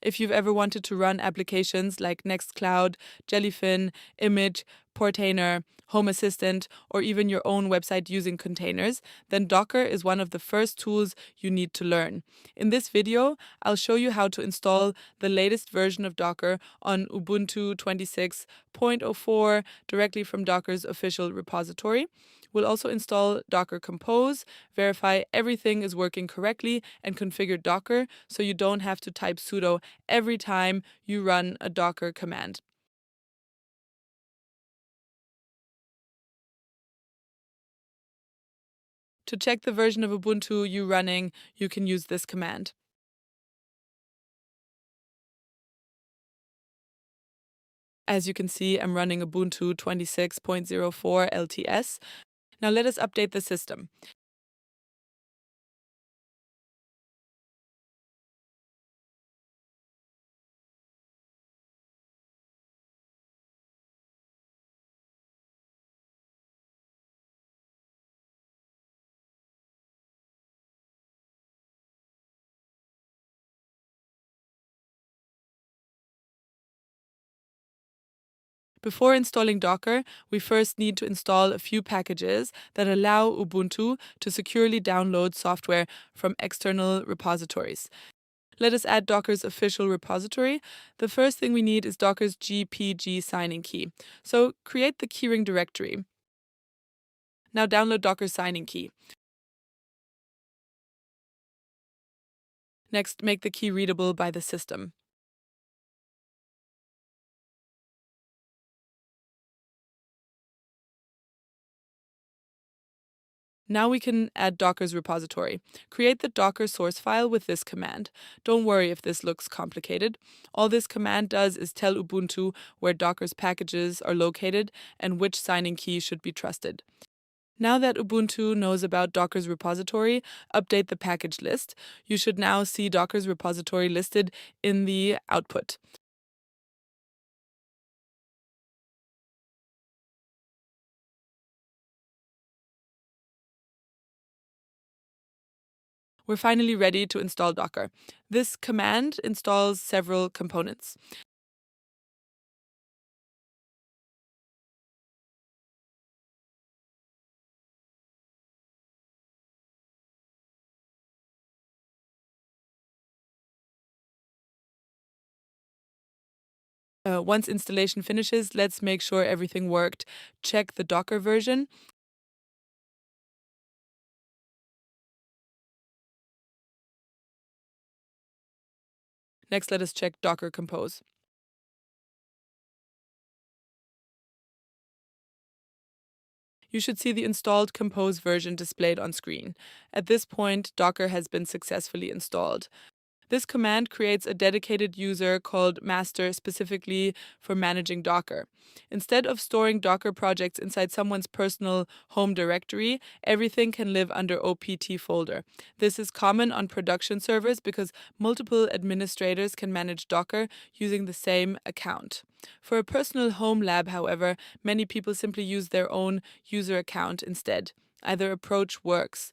If you've ever wanted to run applications like Nextcloud, Jellyfin, Immich, Portainer, Home Assistant, or even your own website using containers, then Docker is one of the first tools you need to learn. In this video, I'll show you how to install the latest version of Docker on Ubuntu 26.04 directly from Docker's official repository. We'll also install Docker Compose, verify everything is working correctly, and configure Docker so you don't have to type sudo every time you run a Docker command. To check the version of Ubuntu you're running, you can use this command. As you can see, I'm running Ubuntu 26.04 LTS. Now let us update the system. Before installing Docker, we first need to install a few packages that allow Ubuntu to securely download software from external repositories. Let us add Docker's official repository. The first thing we need is Docker's dpkg signing key. So create the keyring directory. Now download Docker's signing key. Next, make the key readable by the system. Now we can add Docker's repository. Create the Docker source file with this command. Don't worry if this looks complicated. All this command does is tell Ubuntu where Docker's packages are located and which signing key should be trusted. Now that Ubuntu knows about Docker's repository, update the package list. You should now see Docker's repository listed in the output. We're finally ready to install Docker. This command installs several components. Once installation finishes, let's make sure everything worked. Check the Docker version. Next, let us check Docker Compose. You should see the installed Compose version displayed on screen. At this point, Docker has been successfully installed. This command creates a dedicated user called master specifically for managing Docker. Instead of storing Docker projects inside someone's personal home directory, everything can live under OPT folder. This is common on production servers because multiple administrators can manage Docker using the same account. For a personal home lab, however, many people simply use their own user account instead. Either approach works.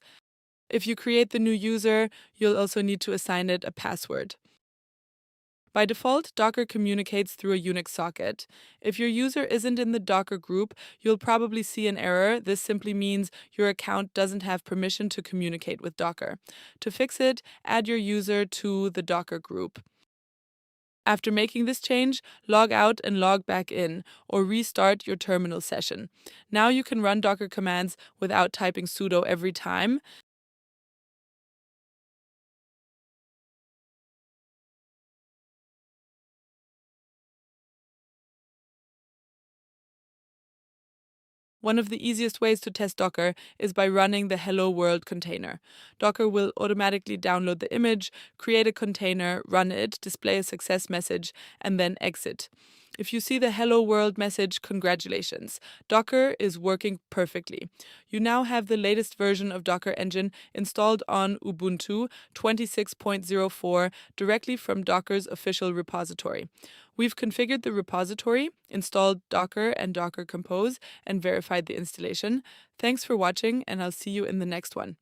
If you create the new user, you'll also need to assign it a password. By default, Docker communicates through a Unix socket. If your user isn't in the Docker group, you'll probably see an error. This simply means your account doesn't have permission to communicate with Docker. To fix it, add your user to the Docker group. After making this change, log out and log back in, or restart your terminal session. Now you can run Docker commands without typing sudo every time. One of the easiest ways to test Docker is by running the Hello World container. Docker will automatically download the image, create a container, run it, display a success message, and then exit. If you see the Hello World message, congratulations. Docker is working perfectly. You now have the latest version of Docker Engine installed on Ubuntu 26.04 directly from Docker's official repository. We've configured the repository, installed Docker and Docker Compose, and verified the installation. Thanks for watching, and I'll see you in the next one.